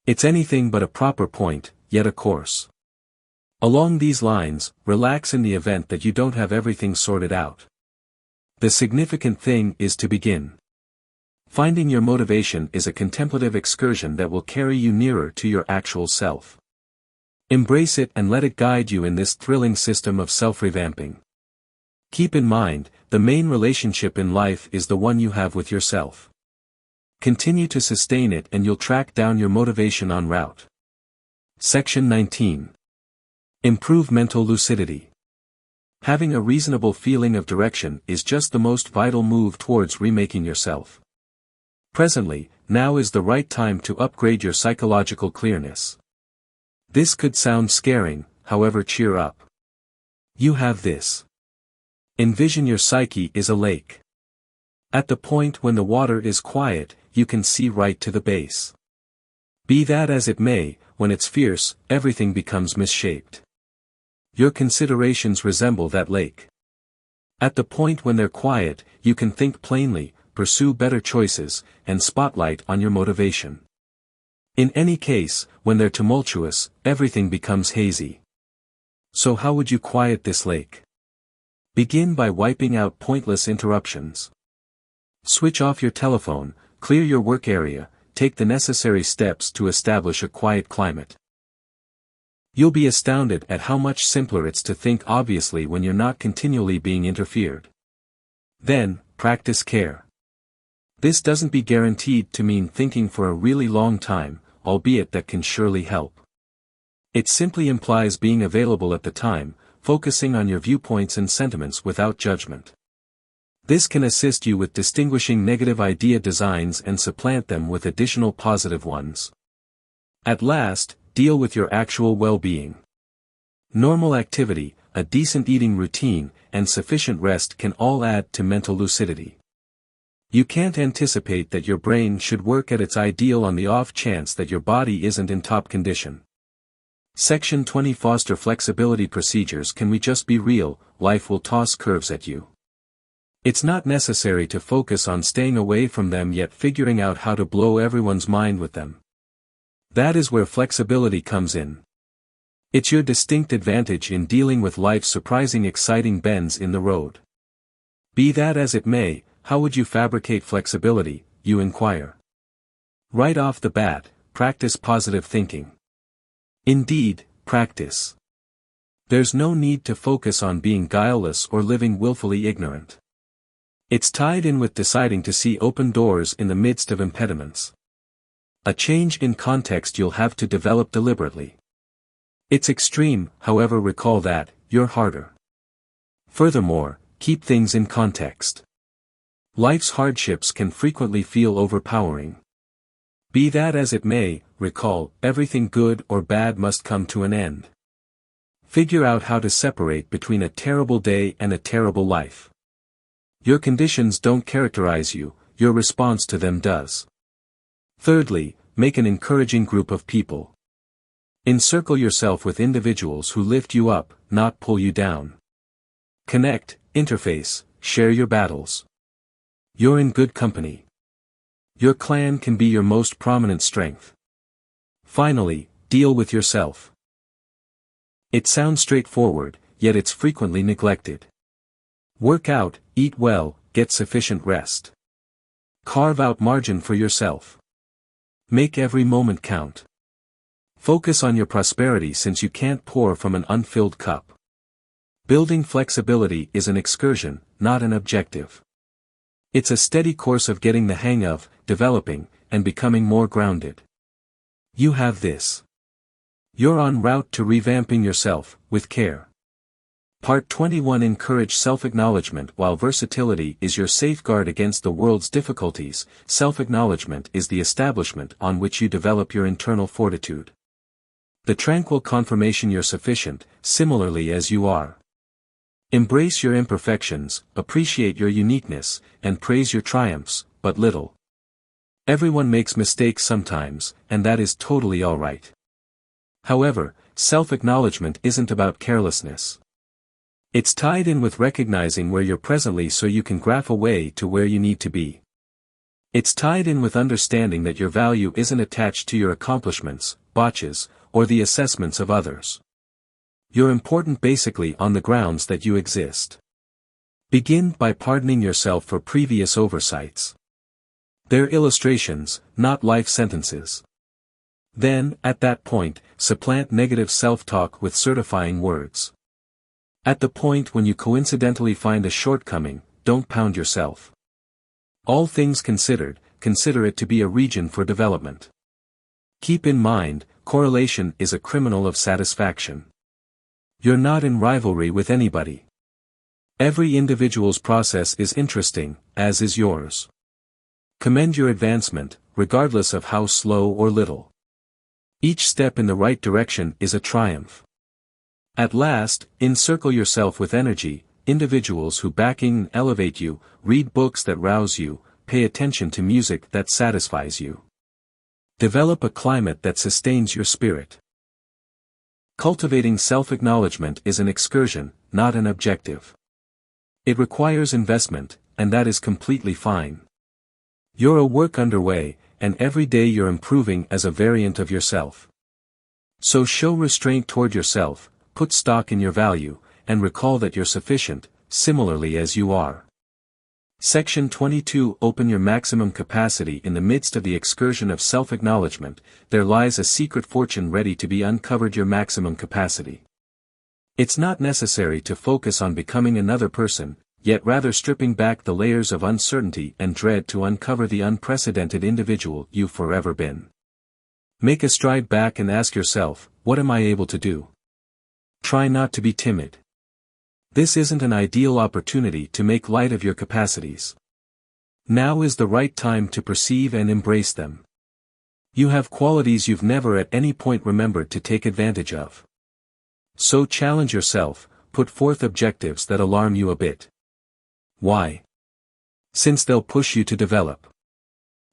It's anything but a proper point, yet a course. Along these lines, relax in the event that you don't have everything sorted out. The significant thing is to begin. Finding your motivation is a contemplative excursion that will carry you nearer to your actual self. Embrace it and let it guide you in this thrilling system of self-revamping. Keep in mind, the main relationship in life is the one you have with yourself. Continue to sustain it and you'll track down your motivation en route. Section 19. Improve mental lucidity. Having a reasonable feeling of direction is just the most vital move towards remaking yourself. Presently, now is the right time to upgrade your psychological clearness. This could sound scaring, however, cheer up. You have this. Envision your psyche is a lake. At the point when the water is quiet, you can see right to the base. Be that as it may, when it's fierce, everything becomes misshaped. Your considerations resemble that lake. At the point when they're quiet, you can think plainly, pursue better choices, and spotlight on your motivation. In any case, when they're tumultuous, everything becomes hazy. So how would you quiet this lake? Begin by wiping out pointless interruptions. Switch off your telephone, clear your work area, take the necessary steps to establish a quiet climate. You'll be astounded at how much simpler it's to think obviously when you're not continually being interfered. Then, practice care. This doesn't be guaranteed to mean thinking for a really long time, albeit that can surely help. It simply implies being available at the time, focusing on your viewpoints and sentiments without judgment. This can assist you with distinguishing negative idea designs and supplant them with additional positive ones. At last, deal with your actual well-being. Normal activity, a decent eating routine, and sufficient rest can all add to mental lucidity. You can't anticipate that your brain should work at its ideal on the off chance that your body isn't in top condition. Section 20. Foster flexibility procedures. Can we just be real? Life will toss curves at you. It's not necessary to focus on staying away from them yet figuring out how to blow everyone's mind with them. That is where flexibility comes in. It's your distinct advantage in dealing with life's surprising exciting bends in the road. Be that as it may, how would you fabricate flexibility, you inquire? Right off the bat, practice positive thinking. Indeed, practice. There's no need to focus on being guileless or living willfully ignorant. It's tied in with deciding to see open doors in the midst of impediments. A change in context you'll have to develop deliberately. It's extreme, however, recall that, you're harder. Furthermore, keep things in context. Life's hardships can frequently feel overpowering. Be that as it may, recall, everything good or bad must come to an end. Figure out how to separate between a terrible day and a terrible life. Your conditions don't characterize you, your response to them does. Thirdly, make an encouraging group of people. Encircle yourself with individuals who lift you up, not pull you down. Connect, interface, share your battles. You're in good company. Your clan can be your most prominent strength. Finally, deal with yourself. It sounds straightforward, yet it's frequently neglected. Work out, eat well, get sufficient rest. Carve out margin for yourself. Make every moment count. Focus on your prosperity since you can't pour from an unfilled cup. Building flexibility is an excursion, not an objective. It's a steady course of getting the hang of, developing, and becoming more grounded. You have this. You're en route to revamping yourself, with care. Part 21. Encourage self-acknowledgment. While versatility is your safeguard against the world's difficulties, self-acknowledgment is the establishment on which you develop your internal fortitude. The tranquil confirmation you're sufficient, similarly as you are. Embrace your imperfections, appreciate your uniqueness, and praise your triumphs, but little. Everyone makes mistakes sometimes, and that is totally alright. However, self-acknowledgment isn't about carelessness. It's tied in with recognizing where you're presently so you can graph a way to where you need to be. It's tied in with understanding that your value isn't attached to your accomplishments, botches, or the assessments of others. You're important basically on the grounds that you exist. Begin by pardoning yourself for previous oversights. They're illustrations, not life sentences. Then, at that point, supplant negative self-talk with certifying words. At the point when you coincidentally find a shortcoming, don't pound yourself. All things considered, consider it to be a region for development. Keep in mind, correlation is a criminal of satisfaction. You're not in rivalry with anybody. Every individual's process is interesting, as is yours. Commend your advancement, regardless of how slow or little. Each step in the right direction is a triumph. At last, encircle yourself with energy, individuals who backing and elevate you, read books that rouse you, pay attention to music that satisfies you. Develop a climate that sustains your spirit. Cultivating self-acknowledgment is an excursion, not an objective. It requires investment, and that is completely fine. You're a work underway, and every day you're improving as a variant of yourself. So show restraint toward yourself, put stock in your value, and recall that you're sufficient, similarly as you are. Section 22. Open your maximum capacity. In the midst of the excursion of self-acknowledgement, there lies a secret fortune ready to be uncovered. Your maximum capacity. It's not necessary to focus on becoming another person, yet rather stripping back the layers of uncertainty and dread to uncover the unprecedented individual you've forever been. Make a stride back and ask yourself, what am I able to do? Try not to be timid. This isn't an ideal opportunity to make light of your capacities. Now is the right time to perceive and embrace them. You have qualities you've never at any point remembered to take advantage of. So challenge yourself, put forth objectives that alarm you a bit. Why? Since they'll push you to develop.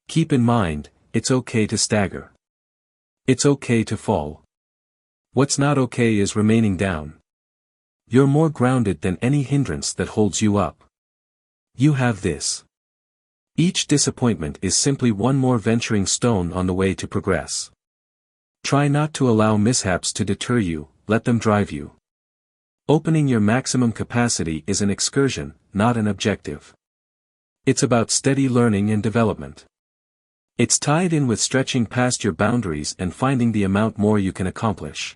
Keep in mind, it's okay to stagger. It's okay to fall. What's not okay is remaining down. You're more grounded than any hindrance that holds you up. You have this. Each disappointment is simply one more venturing stone on the way to progress. Try not to allow mishaps to deter you, let them drive you. Opening your maximum capacity is an excursion, not an objective. It's about steady learning and development. It's tied in with stretching past your boundaries and finding the amount more you can accomplish.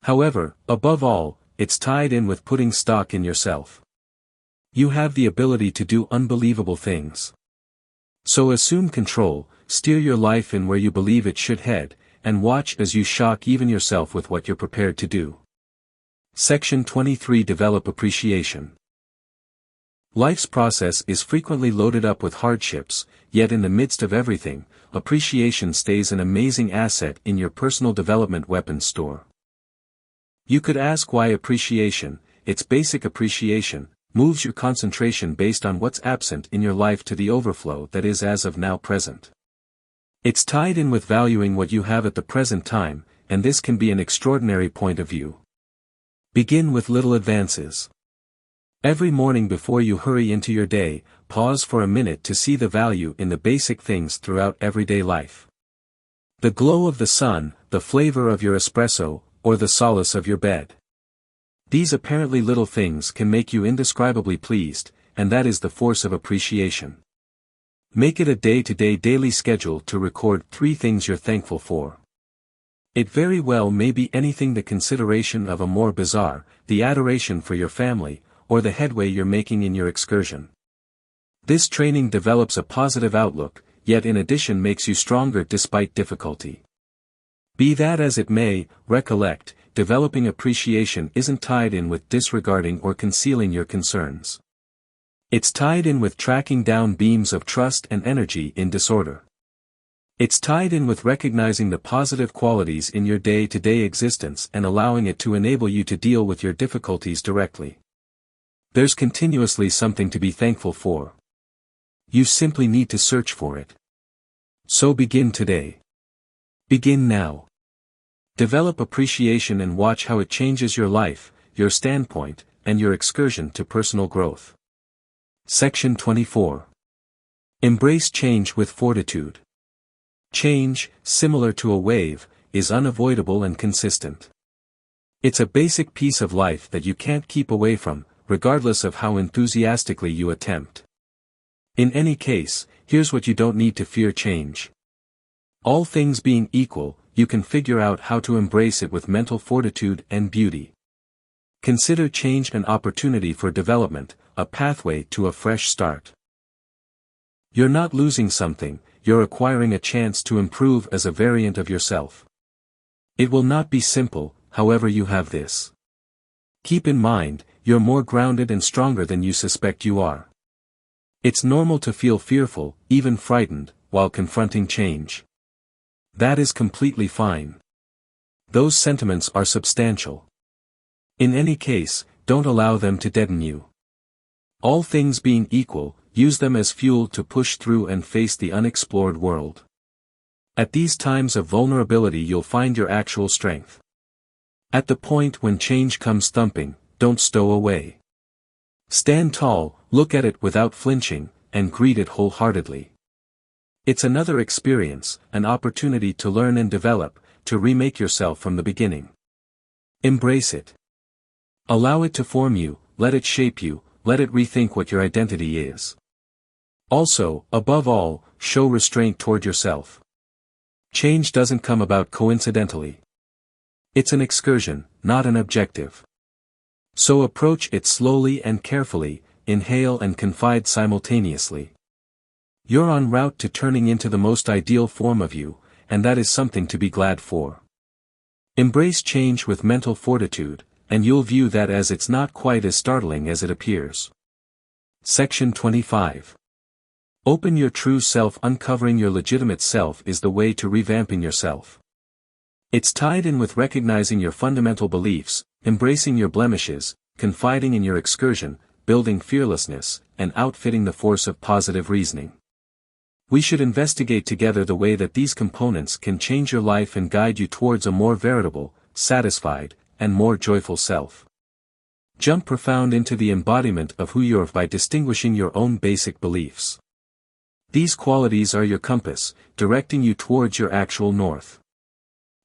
However, above all, it's tied in with putting stock in yourself. You have the ability to do unbelievable things. So assume control, steer your life in where you believe it should head, and watch as you shock even yourself with what you're prepared to do. Section 23. Develop appreciation. Life's process is frequently loaded up with hardships, yet in the midst of everything, appreciation stays an amazing asset in your personal development weapons store. You could ask why appreciation, its basic appreciation, moves your concentration based on what's absent in your life to the overflow that is as of now present. It's tied in with valuing what you have at the present time, and this can be an extraordinary point of view. Begin with little advances. Every morning before you hurry into your day, pause for a minute to see the value in the basic things throughout everyday life. The glow of the sun, the flavor of your espresso, or the solace of your bed. These apparently little things can make you indescribably pleased, and that is the force of appreciation. Make it a day-to-day daily schedule to record 3 things you're thankful for. It very well may be anything, the consideration of a more bizarre, the adoration for your family, or the headway you're making in your excursion. This training develops a positive outlook, yet in addition makes you stronger despite difficulty. Be that as it may, recollect, developing appreciation isn't tied in with disregarding or concealing your concerns. It's tied in with tracking down beams of trust and energy in disorder. It's tied in with recognizing the positive qualities in your day-to-day existence and allowing it to enable you to deal with your difficulties directly. There's continuously something to be thankful for. You simply need to search for it. So begin today. Begin now. Develop appreciation and watch how it changes your life, your standpoint, and your excursion to personal growth. Section 24. Embrace change with fortitude. Change, similar to a wave, is unavoidable and consistent. It's a basic piece of life that you can't keep away from, regardless of how enthusiastically you attempt. In any case, here's what you don't need to fear: change. All things being equal, you can figure out how to embrace it with mental fortitude and beauty. Consider change an opportunity for development, a pathway to a fresh start. You're not losing something, you're acquiring a chance to improve as a variant of yourself. It will not be simple, however you have this. Keep in mind, you're more grounded and stronger than you suspect you are. It's normal to feel fearful, even frightened, while confronting change. That is completely fine. Those sentiments are substantial. In any case, don't allow them to deaden you. All things being equal, use them as fuel to push through and face the unexplored world. At these times of vulnerability you'll find your actual strength. At the point when change comes thumping, don't stow away. Stand tall, look at it without flinching, and greet it wholeheartedly. It's another experience, an opportunity to learn and develop, to remake yourself from the beginning. Embrace it. Allow it to form you, let it shape you, let it rethink what your identity is. Also, above all, show restraint toward yourself. Change doesn't come about coincidentally. It's an excursion, not an objective. So approach it slowly and carefully, inhale and confide simultaneously. You're en route to turning into the most ideal form of you, and that is something to be glad for. Embrace change with mental fortitude, and you'll view that as it's not quite as startling as it appears. Section 25. Open your true self. Uncovering your legitimate self is the way to revamping yourself. It's tied in with recognizing your fundamental beliefs, embracing your blemishes, confiding in your excursion, building fearlessness, and outfitting the force of positive reasoning. We should investigate together the way that these components can change your life and guide you towards a more veritable, satisfied, and more joyful self. Jump profound into the embodiment of who you are by distinguishing your own basic beliefs. These qualities are your compass, directing you towards your actual north.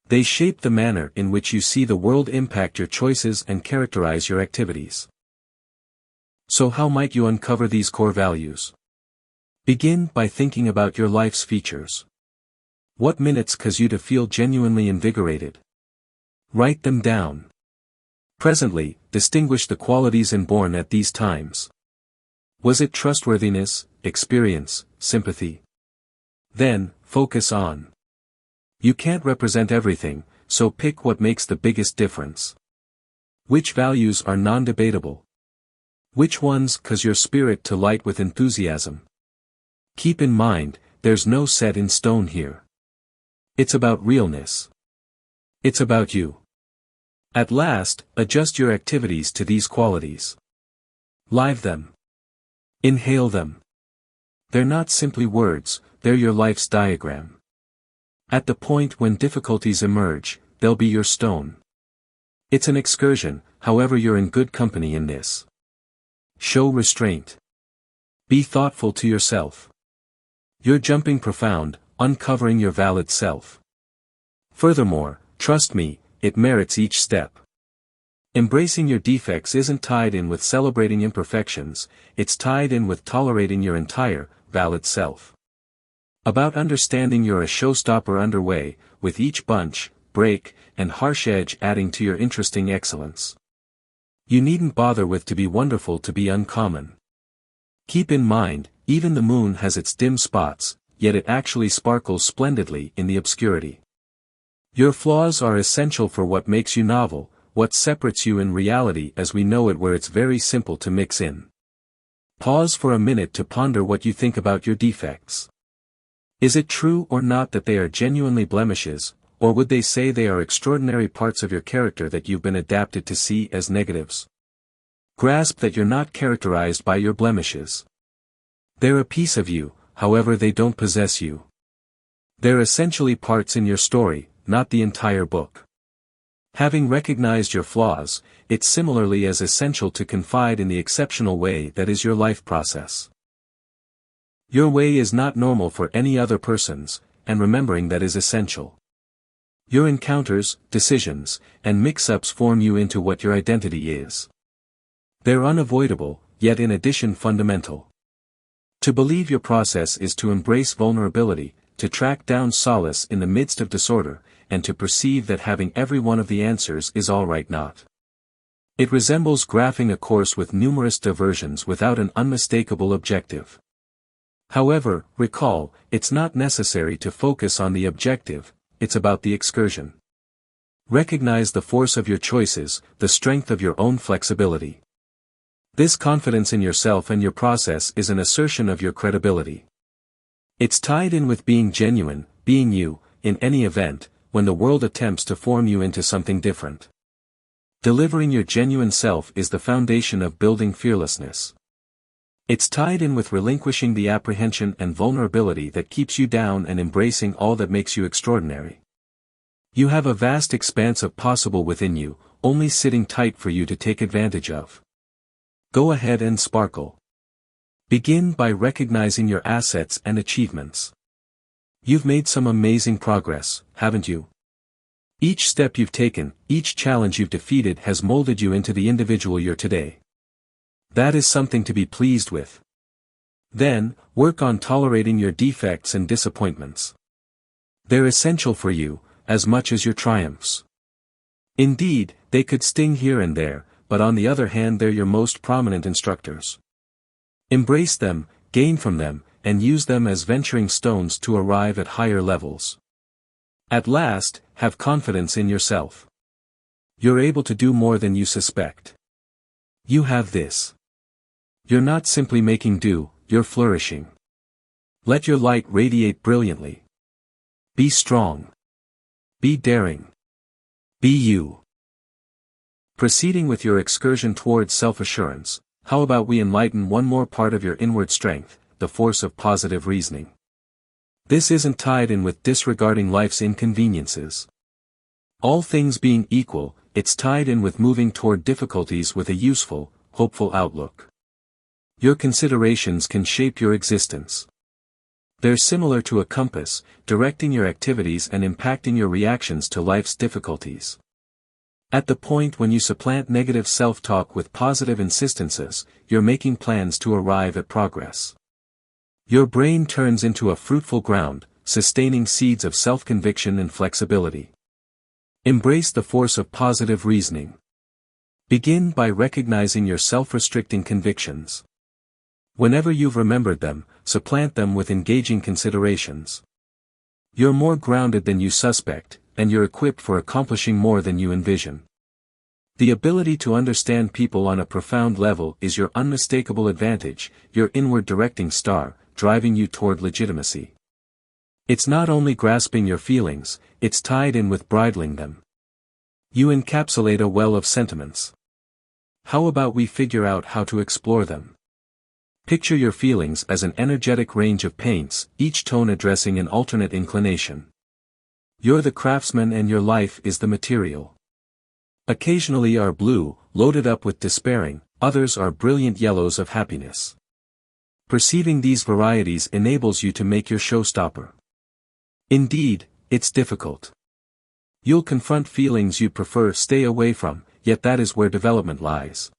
They shape the manner in which you see the world, impact your choices, and characterize your activities. So how might you uncover these core values? Begin by thinking about your life's features. What minutes cause you to feel genuinely invigorated? Write them down. Presently, distinguish the qualities inborn at these times. Was it trustworthiness, experience, sympathy? Then, focus on. You can't represent everything, so pick what makes the biggest difference. Which values are non-debatable? Which ones cause your spirit to light with enthusiasm? Keep in mind, there's no set in stone here. It's about realness. It's about you. At last, adjust your activities to these qualities. Live them. Inhale them. They're not simply words, they're your life's diagram. At the point when difficulties emerge, they'll be your stone. It's an excursion, however you're in good company in this. Show restraint. Be thoughtful to yourself. You're jumping profound, uncovering your valid self. Furthermore, trust me, it merits each step. Embracing your defects isn't tied in with celebrating imperfections, it's tied in with tolerating your entire, valid self. About understanding you're a showstopper underway, with each bunch, break, and harsh edge adding to your interesting excellence. You needn't bother with to be wonderful to be uncommon. Keep in mind, even the moon has its dim spots, yet it actually sparkles splendidly in the obscurity. Your flaws are essential for what makes you novel, what separates you in reality as we know it, where it's very simple to mix in. Pause for a minute to ponder what you think about your defects. Is it true or not that they are genuinely blemishes, or would they say they are extraordinary parts of your character that you've been adapted to see as negatives? Grasp that you're not characterized by your blemishes. They're a piece of you, however they don't possess you. They're essentially parts in your story, not the entire book. Having recognized your flaws, it's similarly as essential to confide in the exceptional way that is your life process. Your way is not normal for any other person's, and remembering that is essential. Your encounters, decisions, and mix-ups form you into what your identity is. They're unavoidable, yet in addition fundamental. To believe your process is to embrace vulnerability, to track down solace in the midst of disorder, and to perceive that having every one of the answers is all right not. It resembles graphing a course with numerous diversions without an unmistakable objective. However, recall, it's not necessary to focus on the objective, it's about the excursion. Recognize the force of your choices, the strength of your own flexibility. This confidence in yourself and your process is an assertion of your credibility. It's tied in with being genuine, being you, in any event, when the world attempts to form you into something different. Delivering your genuine self is the foundation of building fearlessness. It's tied in with relinquishing the apprehension and vulnerability that keeps you down and embracing all that makes you extraordinary. You have a vast expanse of possible within you, only sitting tight for you to take advantage of. Go ahead and sparkle. Begin by recognizing your assets and achievements. You've made some amazing progress, haven't you? Each step you've taken, each challenge you've defeated has molded you into the individual you're today. That is something to be pleased with. Then, work on tolerating your defects and disappointments. They're essential for you, as much as your triumphs. Indeed, they could sting here and there, but on the other hand they're your most prominent instructors. Embrace them, gain from them, and use them as venturing stones to arrive at higher levels. At last, have confidence in yourself. You're able to do more than you suspect. You have this. You're not simply making do, you're flourishing. Let your light radiate brilliantly. Be strong. Be daring. Be you. Proceeding with your excursion towards self-assurance, how about we enlighten one more part of your inward strength, the force of positive reasoning. This isn't tied in with disregarding life's inconveniences. All things being equal, it's tied in with moving toward difficulties with a useful, hopeful outlook. Your considerations can shape your existence. They're similar to a compass, directing your activities and impacting your reactions to life's difficulties. At the point when you supplant negative self-talk with positive insistences, you're making plans to arrive at progress. Your brain turns into a fruitful ground, sustaining seeds of self-conviction and flexibility. Embrace the force of positive reasoning. Begin by recognizing your self-restricting convictions. Whenever you've remembered them, supplant them with engaging considerations. You're more grounded than you suspect, and you're equipped for accomplishing more than you envision. The ability to understand people on a profound level is your unmistakable advantage, your inward directing star, driving you toward legitimacy. It's not only grasping your feelings, it's tied in with bridling them. You encapsulate a well of sentiments. How about we figure out how to explore them? Picture your feelings as an energetic range of paints, each tone addressing an alternate inclination. You're the craftsman and your life is the material. Occasionally are blue, loaded up with despairing, others are brilliant yellows of happiness. Perceiving these varieties enables you to make your showstopper. Indeed, it's difficult. You'll confront feelings you'd prefer stay away from, yet that is where development lies.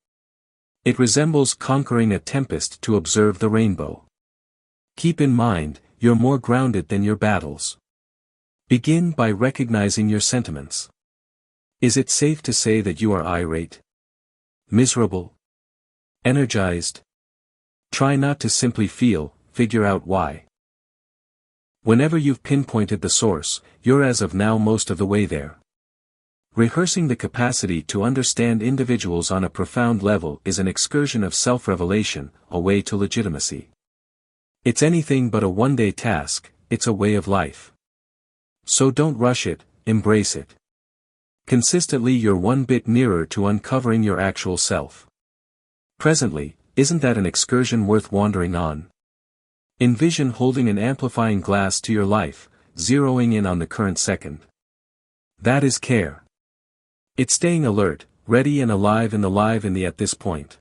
It resembles conquering a tempest to observe the rainbow. Keep in mind, you're more grounded than your battles. Begin by recognizing your sentiments. Is it safe to say that you are irate? Miserable? Energized? Try not to simply feel, figure out why. Whenever you've pinpointed the source, you're as of now most of the way there. Rehearsing the capacity to understand individuals on a profound level is an excursion of self-revelation, a way to legitimacy. It's anything but a one-day task, it's a way of life. So don't rush it, embrace it. Consistently you're one bit nearer to uncovering your actual self. Presently, isn't that an excursion worth wandering on? Envision holding an amplifying glass to your life, zeroing in on the current second. That is care. It's staying alert, ready and alive in the at this point.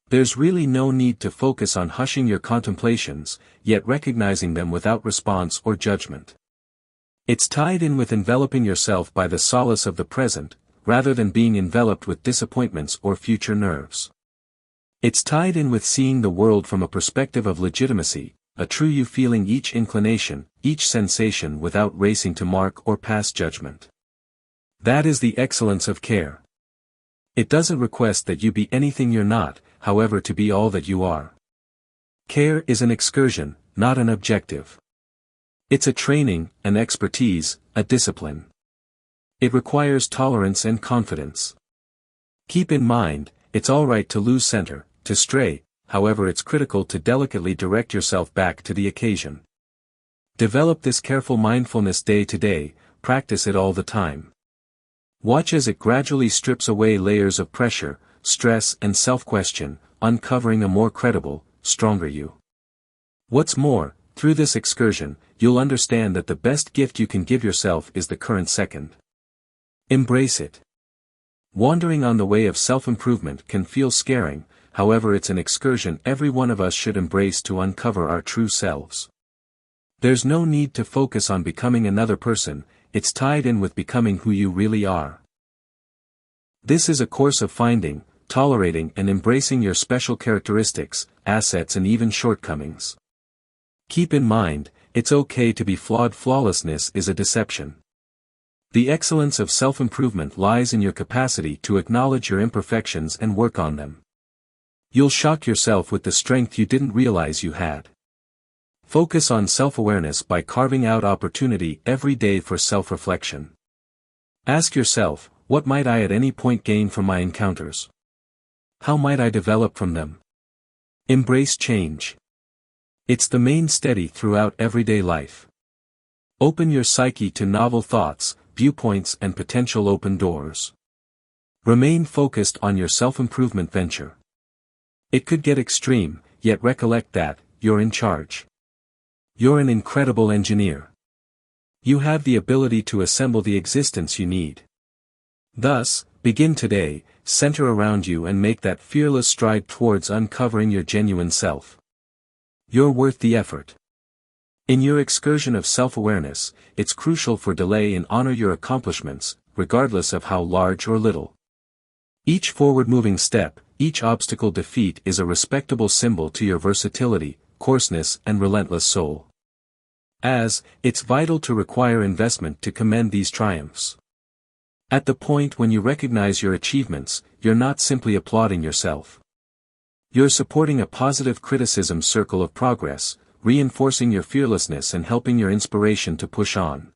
There's really no need to focus on hushing your contemplations, yet recognizing them without response or judgment. It's tied in with enveloping yourself by the solace of the present, rather than being enveloped with disappointments or future nerves. It's tied in with seeing the world from a perspective of legitimacy, a true you feeling each inclination, each sensation without racing to mark or pass judgment. That is the excellence of care. It doesn't request that you be anything you're not, however, to be all that you are. Care is an excursion, not an objective. It's a training, an expertise, a discipline. It requires tolerance and confidence. Keep in mind, it's alright to lose center, to stray, however it's critical to delicately direct yourself back to the occasion. Develop this careful mindfulness day to day, practice it all the time. Watch as it gradually strips away layers of pressure, stress and self-question, uncovering a more credible, stronger you. What's more, through this excursion, you'll understand that the best gift you can give yourself is the current second. Embrace it. Wandering on the way of self-improvement can feel scaring, however it's an excursion every one of us should embrace to uncover our true selves. There's no need to focus on becoming another person, it's tied in with becoming who you really are. This is a course of finding, tolerating and embracing your special characteristics, assets and even shortcomings. Keep in mind, it's okay to be flawed. Flawlessness is a deception. The excellence of self-improvement lies in your capacity to acknowledge your imperfections and work on them. You'll shock yourself with the strength you didn't realize you had. Focus on self-awareness by carving out opportunity every day for self-reflection. Ask yourself, what might I at any point gain from my encounters? How might I develop from them? Embrace change. It's the main steady throughout everyday life. Open your psyche to novel thoughts, viewpoints and potential open doors. Remain focused on your self-improvement venture. It could get extreme, yet recollect that, you're in charge. You're an incredible engineer. You have the ability to assemble the existence you need. Thus, begin today, center around you and make that fearless stride towards uncovering your genuine self. You're worth the effort. In your excursion of self-awareness, it's crucial for delay and honor your accomplishments, regardless of how large or little. Each forward-moving step, each obstacle defeat is a respectable symbol to your versatility, coarseness and relentless soul. As, it's vital to require investment to commend these triumphs. At the point when you recognize your achievements, you're not simply applauding yourself. You're supporting a positive criticism circle of progress, reinforcing your fearlessness and helping your inspiration to push on.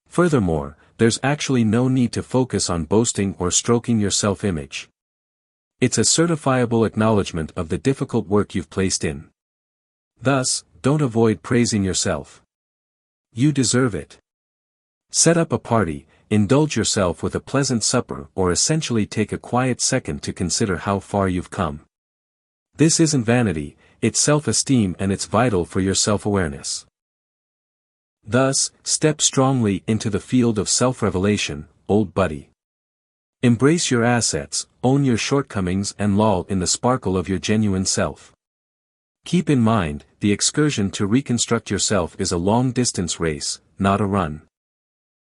Furthermore, there's actually no need to focus on boasting or stroking your self-image. It's a certifiable acknowledgement of the difficult work you've placed in. Thus, don't avoid praising yourself. You deserve it. Set up a party, indulge yourself with a pleasant supper or essentially take a quiet second to consider how far you've come. This isn't vanity, it's self-esteem and it's vital for your self-awareness. Thus, step strongly into the field of self-revelation, old buddy. Embrace your assets, own your shortcomings and loll in the sparkle of your genuine self. Keep in mind, the excursion to reconstruct yourself is a long-distance race, not a run.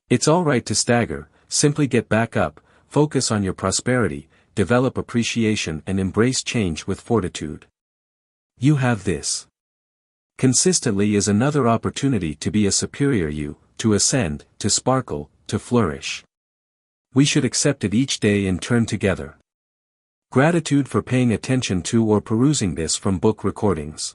It's alright to stagger, simply get back up, focus on your prosperity, develop appreciation and embrace change with fortitude. You have this. Consistently is another opportunity to be a superior you, to ascend, to sparkle, to flourish. We should accept it each day in turn together. Gratitude for paying attention to or perusing this from book recordings.